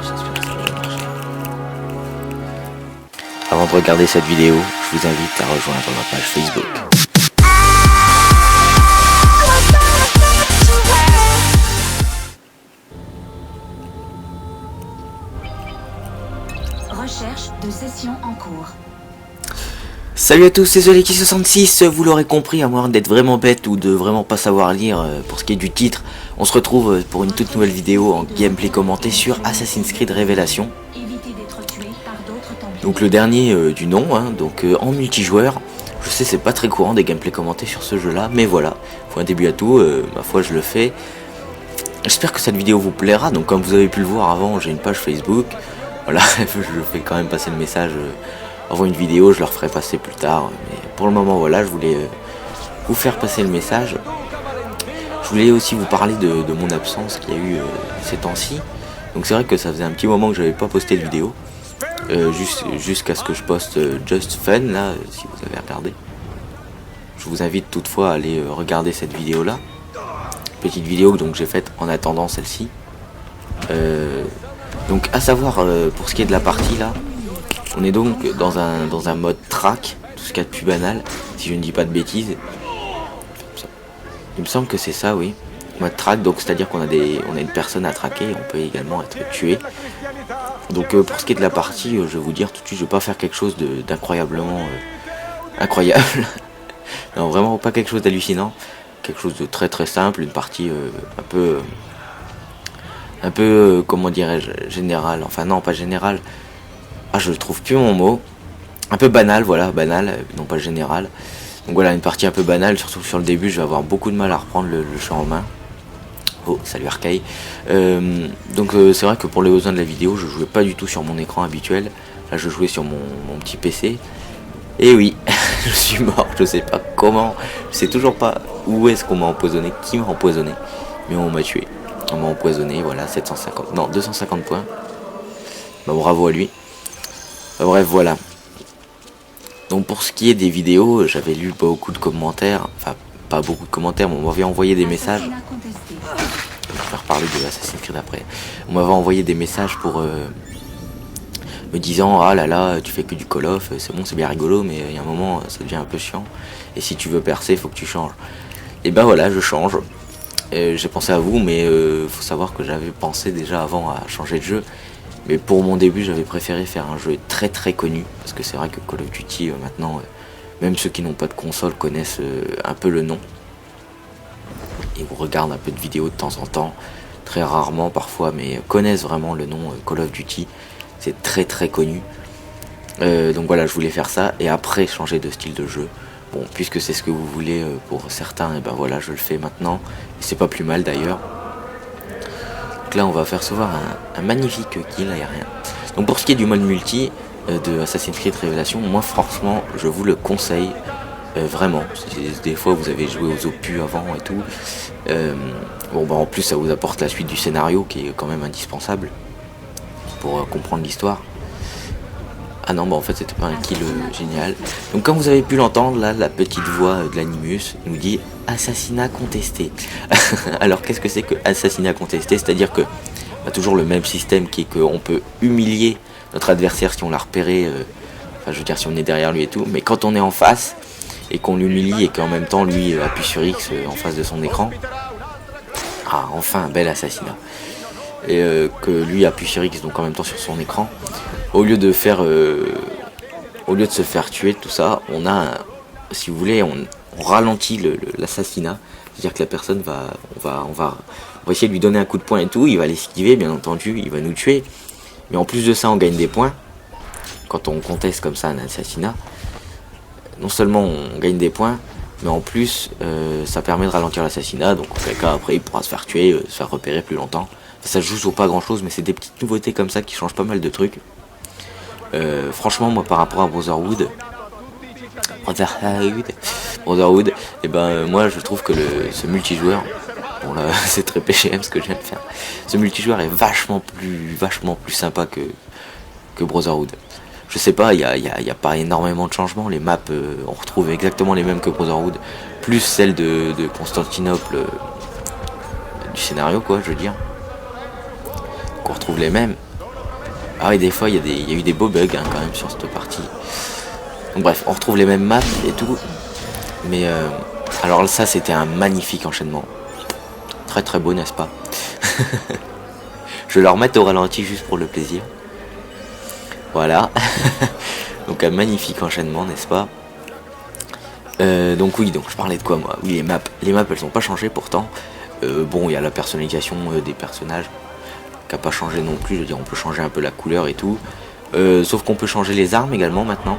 j'espère que ça va marcher. Avant de regarder cette vidéo, je vous invite à rejoindre ma page Facebook. Recherche de session en cours. Salut à tous, c'est Zoleki66, vous l'aurez compris, à moins d'être vraiment bête ou de vraiment pas savoir lire pour ce qui est du titre, on se retrouve pour une toute nouvelle vidéo en gameplay commenté sur Assassin's Creed Révélation. Donc le dernier du nom, hein, donc en multijoueur. Je sais c'est pas très courant des gameplays commentés sur ce jeu là, mais voilà, faut un début à tout, ma foi je le fais. J'espère que cette vidéo vous plaira, donc comme vous avez pu le voir avant, j'ai une page Facebook. Voilà, je fais quand même passer le message avant une vidéo, je le referai passer plus tard. Mais pour le moment, voilà, je voulais vous faire passer le message. Je voulais aussi vous parler de mon absence qu'il y a eu ces temps-ci. Donc c'est vrai que ça faisait un petit moment que j'avais pas posté de vidéo. Jusqu'à ce que je poste Just Fun, là, si vous avez regardé. Je vous invite toutefois à aller regarder cette vidéo-là. Petite vidéo donc j'ai faite en attendant celle-ci. Donc à savoir pour ce qui est de la partie là, on est donc dans un mode track, tout ce qu'il y a de plus banal, si je ne dis pas de bêtises. Il me semble que c'est ça, oui. Mode track, donc c'est à dire qu'on a une personne à traquer, et on peut également être tué. Donc pour ce qui est de la partie, je vais vous dire tout de suite, je vais pas faire quelque chose d'incroyablement incroyable. Non, vraiment pas quelque chose d'hallucinant, quelque chose de très très simple, une partie un peu comment dirais-je, général, enfin non pas général, je trouve plus mon mot, un peu banal, voilà, banal, non pas général. Donc voilà, une partie un peu banale, surtout sur le début, je vais avoir beaucoup de mal à reprendre le jeu en main. Oh, salut Arcade. Donc c'est vrai que pour les besoins de la vidéo, je jouais pas du tout sur mon écran habituel, là je jouais sur mon petit PC. Et oui, je suis mort, je sais pas comment, je sais toujours pas où est-ce qu'on m'a empoisonné, qui m'a empoisonné, mais on m'a tué. On m'a empoisonné, voilà, 250 points. Bah, bravo à lui. Bref, voilà. Donc pour ce qui est des vidéos, j'avais lu beaucoup de commentaires. Enfin, pas beaucoup de commentaires, mais on m'avait envoyé des messages. Je vais reparler de Assassin's Creed après. On m'avait envoyé des messages pour me disant ah là là, tu fais que du Call of, c'est bon, c'est bien rigolo, mais il y a un moment, ça devient un peu chiant. Et si tu veux percer, il faut que tu changes. Et ben voilà, je change. J'ai pensé à vous, mais faut savoir que j'avais pensé déjà avant à changer de jeu. Mais pour mon début, j'avais préféré faire un jeu très très connu. Parce que c'est vrai que Call of Duty, maintenant, même ceux qui n'ont pas de console connaissent un peu le nom. Et vous regardent un peu de vidéos de temps en temps. Très rarement parfois, mais connaissent vraiment le nom Call of Duty. C'est très très connu. Donc voilà, je voulais faire ça. Et après, changer de style de jeu. Bon, puisque c'est ce que vous voulez pour certains, et ben voilà, je le fais maintenant. Et c'est pas plus mal d'ailleurs. Donc là, on va faire recevoir un magnifique kill aérien. Donc pour ce qui est du mode multi de Assassin's Creed Révélation, moi franchement, je vous le conseille vraiment. Des fois, vous avez joué aux opus avant et tout. Bon, bah en plus, ça vous apporte la suite du scénario qui est quand même indispensable pour comprendre l'histoire. Ah non, bah en fait c'était pas un kill génial. Donc comme vous avez pu l'entendre, là la petite voix de l'Animus nous dit assassinat contesté. Alors qu'est-ce que c'est que assassinat contesté? C'est-à-dire que toujours le même système qui est qu'on peut humilier notre adversaire si on l'a repéré, enfin je veux dire si on est derrière lui et tout, mais quand on est en face et qu'on l'humilie et qu'en même temps lui appuie sur X en face de son écran, ah enfin un bel assassinat. Et que lui appuie sur X donc en même temps sur son écran, au lieu de se faire tuer tout ça, on a si vous voulez on ralentit l'assassinat, c'est-à-dire que la personne on va essayer de lui donner un coup de poing et tout, il va l'esquiver bien entendu, il va nous tuer, mais en plus de ça on gagne des points quand on conteste comme ça un assassinat. Non seulement on gagne des points, mais en plus ça permet de ralentir l'assassinat, donc en quelqu'un après il pourra se faire tuer, se faire repérer plus longtemps. Ça joue sur pas grand chose, mais c'est des petites nouveautés comme ça qui changent pas mal de trucs. Franchement, moi par rapport à Brotherhood, et ben moi je trouve que ce multijoueur, bon là c'est très PGM ce que j'aime faire, ce multijoueur est vachement plus sympa que Brotherhood. Je sais pas, il y a pas énormément de changements, les maps on retrouve exactement les mêmes que Brotherhood, plus celle de Constantinople du scénario quoi, je veux dire. On retrouve les mêmes, Ah oui, des fois il y a eu des beaux bugs hein, quand même sur cette partie. Donc bref, on retrouve les mêmes maps et tout. Mais alors ça c'était un magnifique enchaînement. Très très beau, n'est-ce pas? Je vais leur mettre au ralenti juste pour le plaisir. Voilà. Donc un magnifique enchaînement, n'est-ce pas? Donc oui, donc je parlais de quoi moi? Oui, les maps elles sont pas changées pourtant. Bon, il y a la personnalisation des personnages qui a pas changé non plus. Je veux dire, on peut changer un peu la couleur et tout. Sauf qu'on peut changer les armes également maintenant.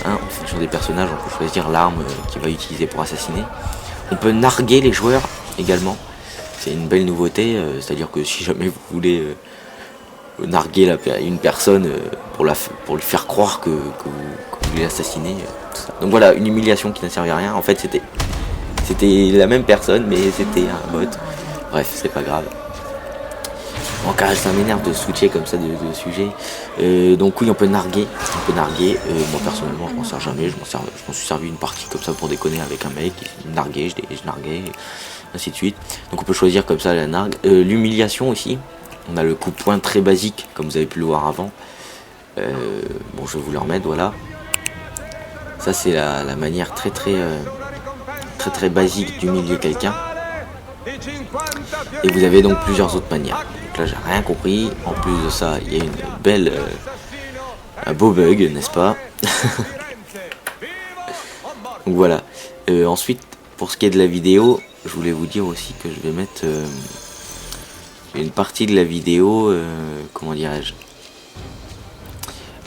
Hein, en fonction des personnages, on peut choisir l'arme qu'il va utiliser pour assassiner. On peut narguer les joueurs également. C'est une belle nouveauté, c'est-à-dire que si jamais vous voulez narguer une personne pour lui faire croire que vous voulez l'assassiner, tout ça. Donc voilà, une humiliation qui ne servait à rien. En fait, c'était la même personne, mais c'était un bot. Bref, c'est pas grave. Bon, car ça m'énerve de switcher comme ça de sujet. Donc oui, on peut narguer. Moi personnellement, je m'en sers jamais. Je m'en suis servi une partie comme ça pour déconner avec un mec. Je narguais, je narguais, ainsi de suite. Donc on peut choisir comme ça la nargue. L'humiliation aussi. On a le coup de poing très basique, comme vous avez pu le voir avant. Bon, je vais vous le remettre, voilà. Ça c'est la manière très basique d'humilier quelqu'un. Et vous avez donc plusieurs autres manières. Donc là j'ai rien compris. En plus de ça, il y a une belle un beau bug, n'est-ce pas? Donc voilà. Ensuite, pour ce qui est de la vidéo, je voulais vous dire aussi que je vais mettre une partie de la vidéo, comment dirais-je,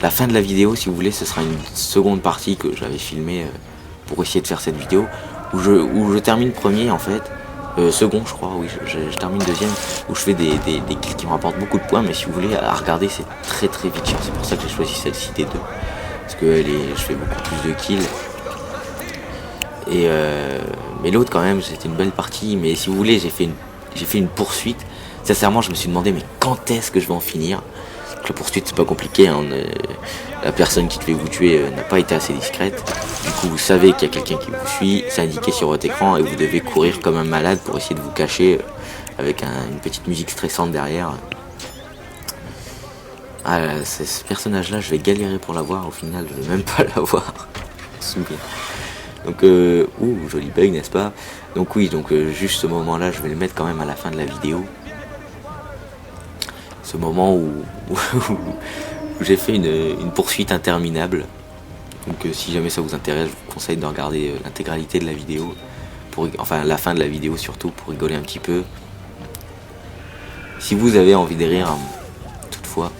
la fin de la vidéo, si vous voulez, ce sera une seconde partie que j'avais filmée pour essayer de faire cette vidéo, où je termine premier en fait. Second je crois, oui, je termine deuxième, où je fais des kills qui me rapportent beaucoup de points, mais si vous voulez à regarder c'est très vite chiant, c'est pour ça que j'ai choisi celle-ci des deux, parce que je fais beaucoup plus de kills, et mais l'autre quand même c'était une belle partie, mais si vous voulez j'ai fait une poursuite, sincèrement je me suis demandé mais quand est-ce que je vais en finir. Donc, la poursuite c'est pas compliqué, hein, la personne qui devait vous tuer n'a pas été assez discrète. Du coup vous savez qu'il y a quelqu'un qui vous suit, c'est indiqué sur votre écran et vous devez courir comme un malade pour essayer de vous cacher avec une petite musique stressante derrière. Ah, ce personnage là je vais galérer pour l'avoir, au final je vais même pas l'avoir. Donc joli bug n'est-ce pas? Donc oui, donc juste ce moment là je vais le mettre quand même à la fin de la vidéo. Ce moment où j'ai fait une poursuite interminable. Donc si jamais ça vous intéresse, je vous conseille de regarder l'intégralité de la vidéo, enfin la fin de la vidéo surtout, pour rigoler un petit peu. Si vous avez envie de rire, hein, toutefois.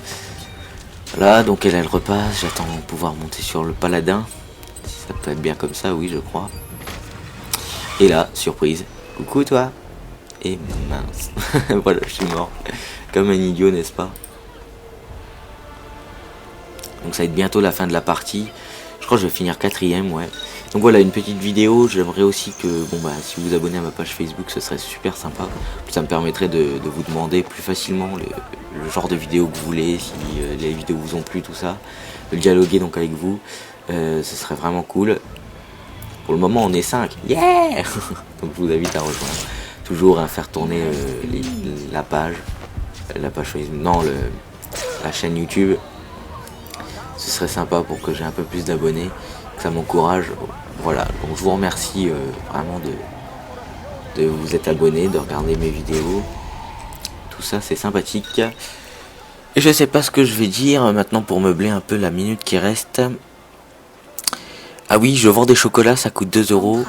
Voilà, donc elle repasse, j'attends de pouvoir monter sur le paladin. Ça peut être bien comme ça, oui je crois. Et là, surprise, coucou toi. Et mince, voilà, je suis mort. Comme un idiot, n'est-ce pas? Donc ça va être bientôt la fin de la partie. Je crois que je vais finir 4ème, ouais. Donc voilà, une petite vidéo. J'aimerais aussi que, si vous vous abonnez à ma page Facebook, ce serait super sympa. Ça me permettrait de vous demander plus facilement le genre de vidéo que vous voulez, si les vidéos vous ont plu, tout ça. De dialoguer donc avec vous. Ce serait vraiment cool. Pour le moment, on est 5. Yeah. Donc je vous invite à rejoindre. Toujours à faire tourner la page Facebook, non, la chaîne YouTube. Ce serait sympa pour que j'ai un peu plus d'abonnés, que ça m'encourage. Voilà, donc je vous remercie vraiment de vous être abonné, de regarder mes vidéos. Tout ça c'est sympathique. Et je sais pas ce que je vais dire maintenant pour meubler un peu la minute qui reste. Ah oui, je vends des chocolats, ça coûte 2 €.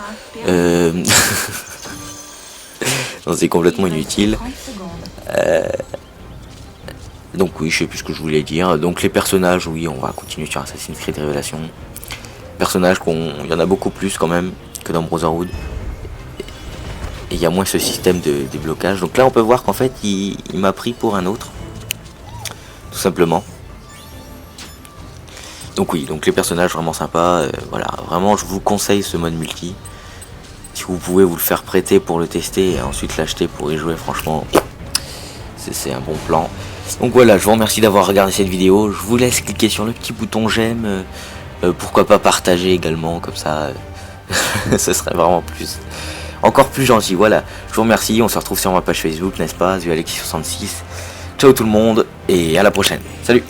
Non, c'est complètement inutile. Donc oui, je sais plus ce que je voulais dire. Donc les personnages, oui, on va continuer sur Assassin's Creed Révélation. Personnages, il y en a beaucoup plus quand même que dans Brotherhood. Et il y a moins ce système de déblocage. Donc là on peut voir qu'en fait il m'a pris pour un autre. Tout simplement. Donc oui, donc les personnages vraiment sympas. Voilà, vraiment je vous conseille ce mode multi. Si vous pouvez vous le faire prêter pour le tester et ensuite l'acheter pour y jouer, franchement c'est un bon plan. Donc voilà, je vous remercie d'avoir regardé cette vidéo. Je vous laisse cliquer sur le petit bouton j'aime. Pourquoi pas partager également, comme ça ce serait vraiment encore plus gentil. Voilà, je vous remercie. On se retrouve sur ma page Facebook, n'est-ce pas, TheAlexis66. Ciao tout le monde et à la prochaine. Salut.